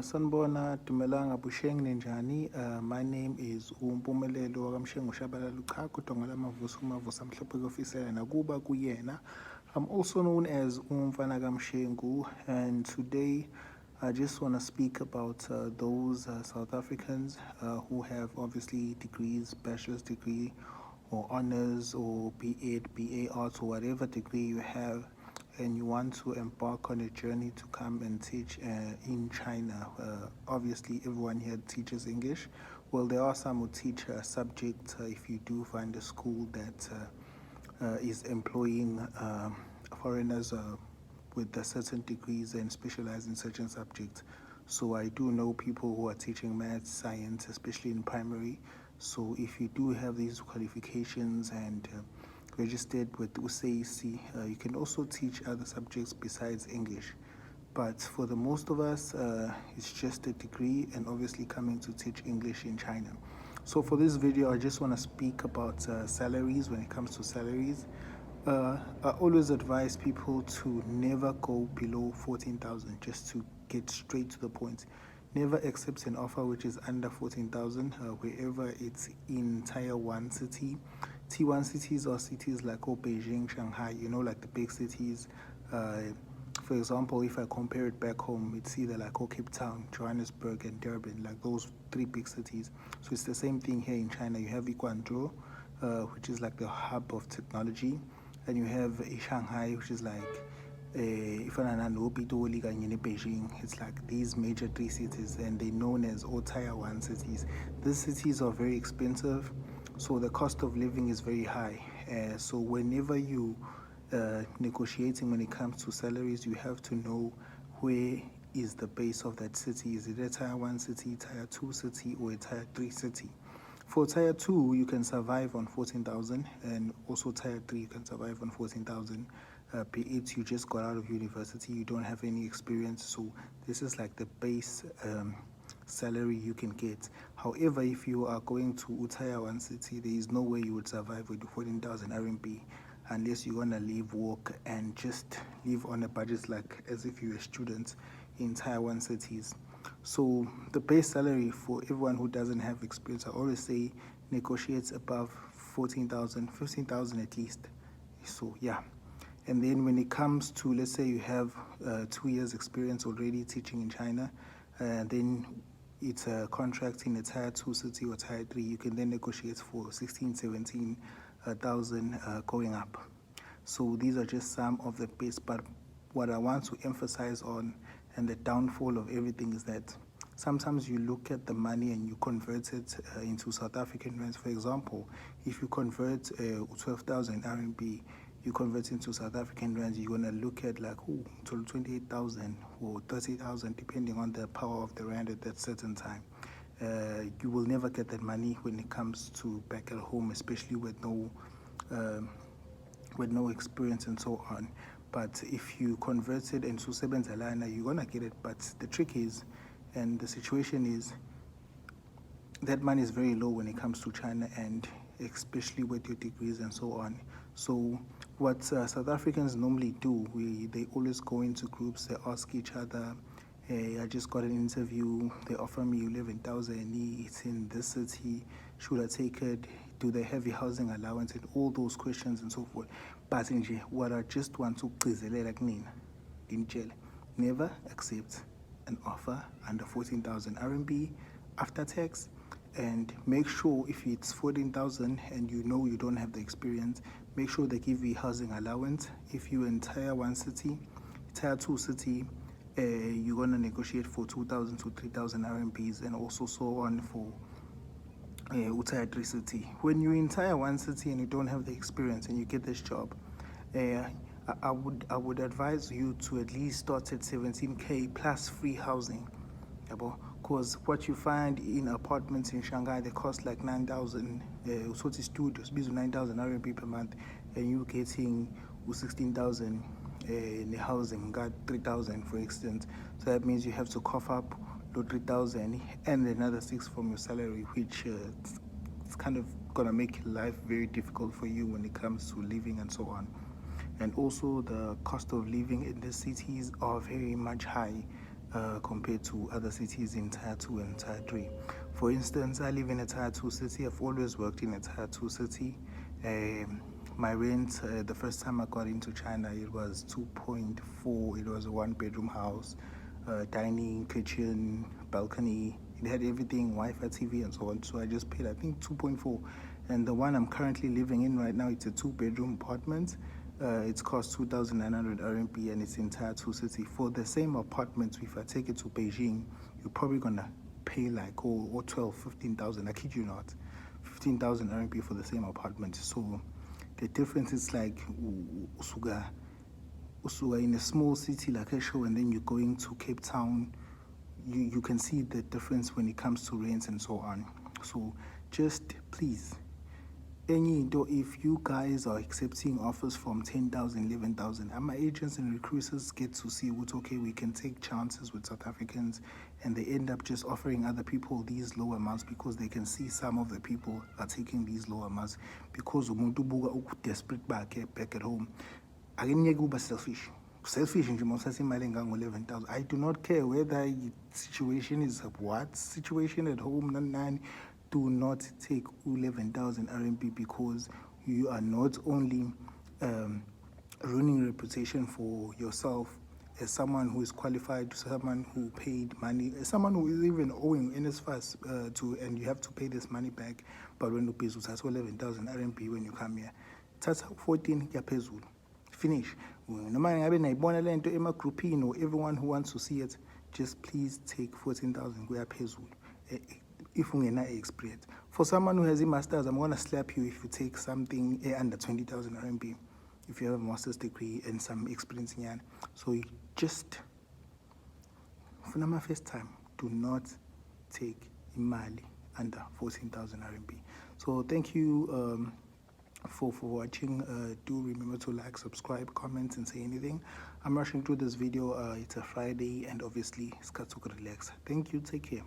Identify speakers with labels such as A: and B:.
A: Sanibona, Dumelanga Busheng Ninjani. My name is Umpumelelo Wakamshengu Shabalala Lukaku Tongala Mavuso Mavusa Mhlophe Officer Nakuba Kuyena. I'm also known as Umfana Kamshengu, and today I just want to speak about those South Africans who have obviously degrees, bachelor's degree or honors or be it BA Arts or whatever degree you have, and you want to embark on a journey to come and teach in China. Obviously, everyone here teaches English. Well, there are some who teach a subject if you do find a school that is employing foreigners with certain degrees and specialize in certain subjects. So I do know people who are teaching math, science, especially in primary. So if you do have these qualifications and registered with USAC, you can also teach other subjects besides English. But for the most of us, it's just a degree and obviously coming to teach English in China. So for this video, I just want to speak about salaries. When it comes to salaries, I always advise people to never go below 14,000, just to get straight to the point. Never accept an offer which is under 14,000, wherever it's in Tier 1 city. T1 cities or cities like Beijing, Shanghai, like the big cities. For example, if I compare it back home, it's either like Cape Town, Johannesburg, and Durban, like those three big cities. So it's the same thing here in China. You have Guangzhou, which is like the hub of technology, and you have Shanghai, which is like Beijing. It's like these major three cities, and they're known as all Tier 1 cities. These cities are very expensive, so the cost of living is very high. So whenever you negotiating when it comes to salaries, you have to know where is the base of that city. Is it a Tier 1 city, Tier 2 city, or a Tier 3 city? For Tier 2, you can survive on 14,000, and also Tier 3, you can survive on 14,000. Be it you just got out of university, you don't have any experience, so this is like the base salary you can get. However, if you are going to Tier 1 city, there is no way you would survive with 14,000 RMB unless you're gonna leave work and just live on a budget like as if you're a student in Tier 1 cities. So the base salary for everyone who doesn't have experience, I always say negotiate above 14,000, 15,000 at least. So yeah. And then when it comes to, let's say you have 2 years experience already teaching in China, then it's a contract in a Tier 2 city or Tier 3, you can then negotiate for 16, 17,000 going up. So these are just some of the base, but what I want to emphasize on and the downfall of everything is that sometimes you look at the money and you convert it into South African rands. For example, if you convert 12,000 RMB, you convert into South African rands, you're going to look at like 28,000 or 30,000, depending on the power of the rand at that certain time. You will never get that money when it comes to back at home, especially with no experience and so on. But if you convert it into Sebenzalana, you're going to get it. But the trick is, and the situation is, that money is very low when it comes to China, and especially with your degrees and so on. So what South Africans normally do, they always go into groups, they ask each other, hey, I just got an interview, they offer me 11,000, it's in this city, should I take it? Do they have a housing allowance? And all those questions and so forth. But what I just want to never accept an offer under 14,000 RMB after tax, and make sure if it's 14,000 and you know you don't have the experience, make sure they give you housing allowance. If you're in Tier 1 city, Tier 2 city, you're going to negotiate for 2,000 to 3,000 RMBs, and also so on for Tier 3 city. When you're in Tier 1 city and you don't have the experience and you get this job, I would advise you to at least start at 17K plus free housing. Because what you find in apartments in Shanghai, they cost like 9,000, studios, 9,000 RMB per month, and you're getting 16,000 in the housing, got 3,000 for instance. So that means you have to cough up 3,000 and another 6 from your salary, which it's kind of gonna make life very difficult for you when it comes to living and so on. And also the cost of living in the cities are very much high. compared to other cities in Tier 2 and Tier 3. For instance, I live in a Tier 2 city. I've always worked in a Tier 2 city. My rent, the first time I got into China, it was 2.4. It was a one-bedroom house, dining, kitchen, balcony. It had everything, Wi-Fi, TV, and so on. So I just paid, I think, 2.4. And the one I'm currently living in right now, it's a two-bedroom apartment. It's cost 2,900 RMB, and it's in Tier 2 city. For the same apartment, if I take it to Beijing, you're probably gonna pay like 12, 15,000. I kid you not, 15,000 RMB for the same apartment. So the difference is like usuga in a small city like Esho, and then you're going to Cape Town. You can see the difference when it comes to rents and so on. So just please, if you guys are accepting offers from 10,000, 11,000, my agents and recruiters get to see what, okay, we can take chances with South Africans, and they end up just offering other people these low amounts because they can see some of the people are taking these low amounts because umuntu buka desperate back at home. Akengeke uba selfish nje mawusasa imali engango-11,000. I do not care whether the situation is what situation at home, nani. Do not take 11,000 RMB because you are not only ruining reputation for yourself as someone who is qualified, someone who paid money, as someone who is even owing NSFAS and you have to pay this money back. But when you pay 11,000 RMB when you come here, that's 14 yaphezulu. Finish. Noma ngabe nayibona lento emagroupini or everyone who wants to see it, just please take 14,000 kuya phezulu. If you have experience. For someone who has a master's, I'm going to slap you if you take something under 20,000 RMB, if you have a master's degree and some experience in Yan. So you just, for my first time, do not take imali under 14,000 RMB. So thank you for watching. Do remember to like, subscribe, comment, and say anything. I'm rushing through this video. It's a Friday, and obviously, it's got to relax. Thank you. Take care.